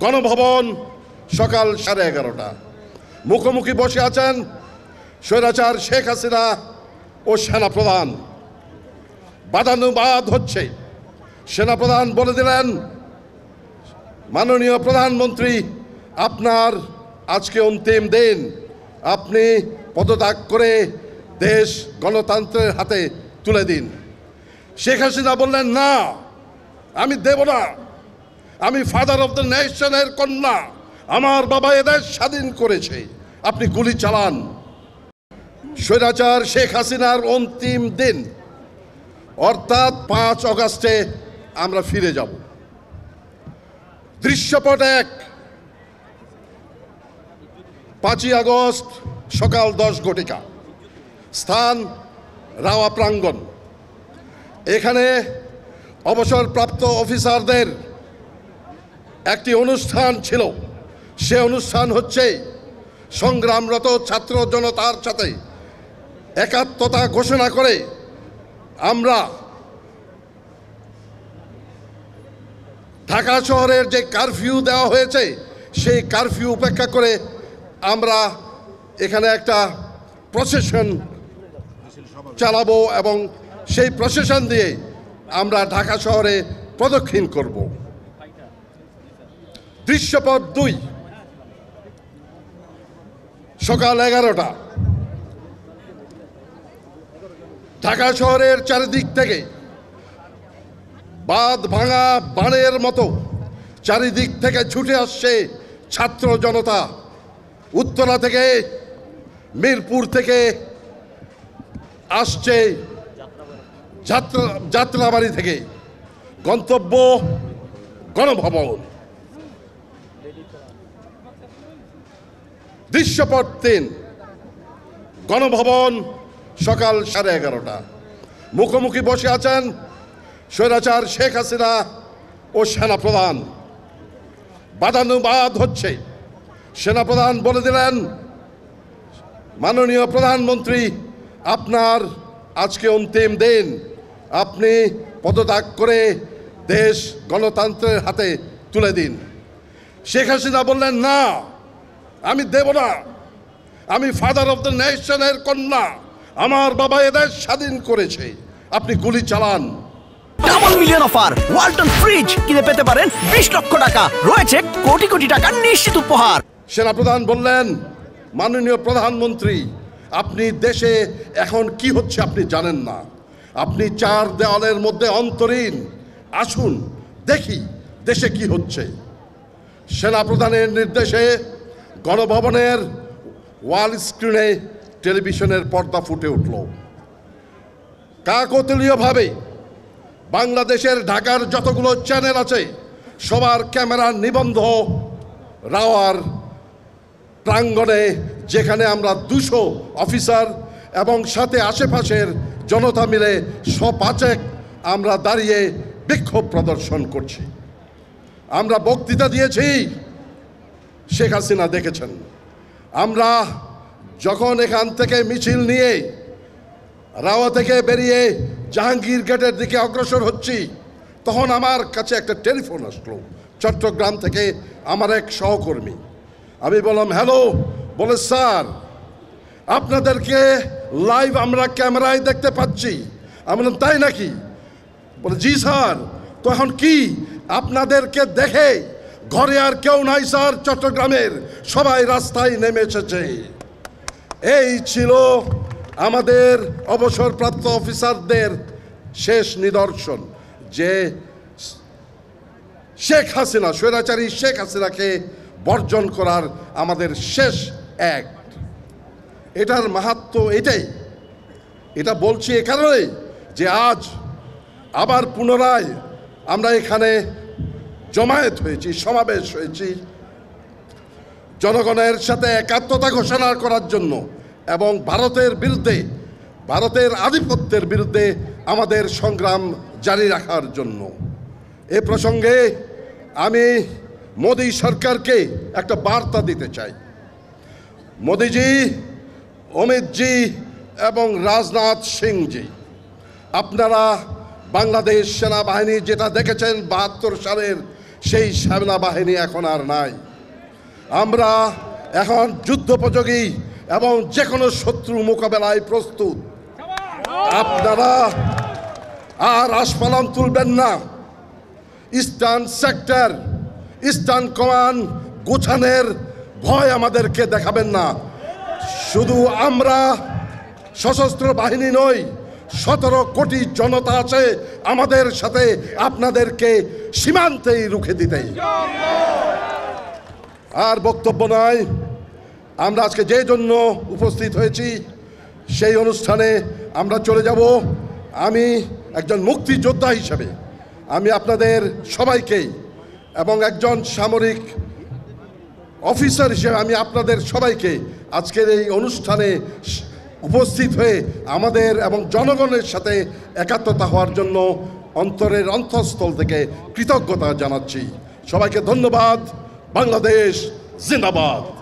গণভবন সকাল 11:30। মুখোমুখি বসে আছেন স্বৈরাচার শেখ হাসিনা ও সেনাপ্রধান। বাদানুবাদ হচ্ছে। সেনাপ্রধান বলে দিলেন, মাননীয় প্রধানমন্ত্রী, আপনার আজকে অন্তিম দিন, আপনি পদত্যাগ করে দেশ গণতন্ত্রের হাতে তুলে দিন। শেখ হাসিনা বললেন, না, আমি দেব না। আমি ফাদার অফ দ্য নেশনের কন্যা, আমার বাবা এদেশ স্বাধীন করেছে, আপনি গুলি চালান। স্বৈরাচার শেখ হাসিনার অন্তিম দিন অর্থাৎ 5 অগাস্টে আমরা ফিরে যাব। দৃশ্যপট 1, 5ই আগস্ট সকাল 10 ঘটিকা, স্থান রাওয়া প্রাঙ্গণ। এখানে অবসরপ্রাপ্ত অফিসারদের একটি অনুষ্ঠান ছিল। সে অনুষ্ঠান হচ্ছে সংগ্রামরত ছাত্র জনতার সাথে একাত্মতা ঘোষণা করে আমরা ঢাকা শহরের যে কারফিউ দেওয়া হয়েছে সেই কারফিউ উপেক্ষা করে আমরা এখানে একটা প্রসেশন চালাবো এবং সেই প্রসেশন দিয়ে আমরা ঢাকা শহরে প্রদক্ষিণ করব। দৃশ্যপট 2, সকাল 11টা। ঢাকা শহরের চারিদিক থেকে বাঁধ ভাঙা বানের মতো চারিদিক থেকে ছুটে আসছে ছাত্র জনতা। উত্তরা থেকে, মিরপুর থেকে আসছে, যাত্রাবাড়ি থেকে। গন্তব্য গণভবন। দৃশ্যপট 3, গণভবন সকাল 11:30। মুখোমুখি বসে আছেন স্বৈরাচার শেখ হাসিনা ও সেনাপ্রধান। বাদানুবাদ হচ্ছে। সেনাপ্রধান বলে দিলেন, মাননীয় প্রধানমন্ত্রী, আপনার আজকে অন্তিম দিন, আপনি পদত্যাগ করে দেশ গণতন্ত্রের হাতে তুলে দিন। শেখ হাসিনা বললেন, না, আমি দেব না। আমি ফাদার অফ দ্য নেশনের কন্যা, আমার বাবা এদেশ স্বাধীন করেছে, আপনি গুলি চালান। Double million offer Walton fridge কিনে পেতে পারেন 20 লক্ষ টাকা, রয়েছে কোটি কোটি টাকার নিশ্চিত উপহার। সেনাপ্রধান বললেন, মাননীয় প্রধানমন্ত্রী, আপনি দেশে এখন কি হচ্ছে আপনি জানেন না। আপনি 4 দেওয়ালের মধ্যে অন্তরীণ, আসুন দেখি দেশে কি হচ্ছে। সেনাপ্রধানের নির্দেশে গণভবনের ওয়াল স্ক্রিনে টেলিভিশনের পর্দা ফুটে উঠল। কাকতালীয়ভাবে বাংলাদেশের ঢাকার যতগুলো চ্যানেল আছে সবার ক্যামেরার নিবন্ধ রাওয়ার প্রাঙ্গণে, যেখানে আমরা 200 অফিসার এবং সাথে আশেপাশের জনতা মিলে 105 আমরা দাঁড়িয়ে বিক্ষোভ প্রদর্শন করছি। আমরা বক্তৃতা দিয়েছি, শেখ হাসিনা দেখেছেন। আমরা যখন এখান থেকে মিছিল নিয়ে রাওয়া থেকে বেরিয়ে জাহাঙ্গীর গেটের দিকে অগ্রসর হচ্ছি, তখন আমার কাছে একটা টেলিফোন আসলো চট্টগ্রাম থেকে আমার এক সহকর্মী। আমি বললাম, হ্যালো। বলে, স্যার, আপনাদেরকে লাইভ আমরা ক্যামেরায় দেখতে পাচ্ছি। আমি বললাম, তাই নাকি? বলে, জি স্যার। তো এখন কি আপনাদেরকে দেখে ঘরে আর কেউ নাই স্যার, চট্টগ্রামের সবাই রাস্তায় নেমে এসেছে। এই ছিল আমাদের অবসরপ্রাপ্ত অফিসারদের শেষ নিদর্শন, যে শেখ হাসিনা, স্বৈরাচারী শেখ হাসিনাকে বর্জন করার আমাদের শেষ অ্যাক্ট। এটার মাহাত্ম্য এটাই। এটা বলছি এ কারণে যে আজ আবার পুনরায় আমরা এখানে জমায়েত হয়েছি, সমাবেশ হয়েছি জনগণের সাথে একাত্মতা ঘোষণা করার জন্য এবং ভারতের বিরুদ্ধে, ভারতের আধিপত্যের বিরুদ্ধে আমাদের সংগ্রাম জারি রাখার জন্য। এ প্রসঙ্গে আমি মোদী সরকারকে একটা বার্তা দিতে চাই। মোদীজি, অমিতজি এবং রাজনাথ সিংজি, আপনারা বাংলাদেশ সেনাবাহিনী যেটা দেখেছেন 72 সালের সেই সেনাবাহিনী এখন আর নাই। আমরা এখন যুদ্ধোপযোগী এবং যে কোনো শত্রু মোকাবেলায় প্রস্তুত। আপনারা আর আস্ফালন তুলবেন না। ইস্টার্ন সেক্টর, ইস্টার্ন কমান্ড গোছানোর ভয় আমাদেরকে দেখাবেন না। শুধু আমরা সশস্ত্র বাহিনী নই, 17 কোটি জনতা আছে আমাদের সাথে আপনাদেরকে সীমান্তেই রুখে দিতে। আর বক্তব্য নয়, আমরা আজকে যে জন্য উপস্থিত হয়েছি সেই অনুষ্ঠানে আমরা চলে যাব। আমি একজন মুক্তিযোদ্ধা হিসেবে আমি আপনাদের সবাইকেই এবং একজন সামরিক অফিসার হিসেবে আমি আপনাদের সবাইকে আজকের এই অনুষ্ঠানে উপস্থিত হয়ে আমাদের এবং জনগণের সাথে একাত্মতা হওয়ার জন্য অন্তরের অন্তঃস্থল থেকে কৃতজ্ঞতা জানাচ্ছি। সবাইকে ধন্যবাদ। বাংলাদেশ জিন্দাবাদ।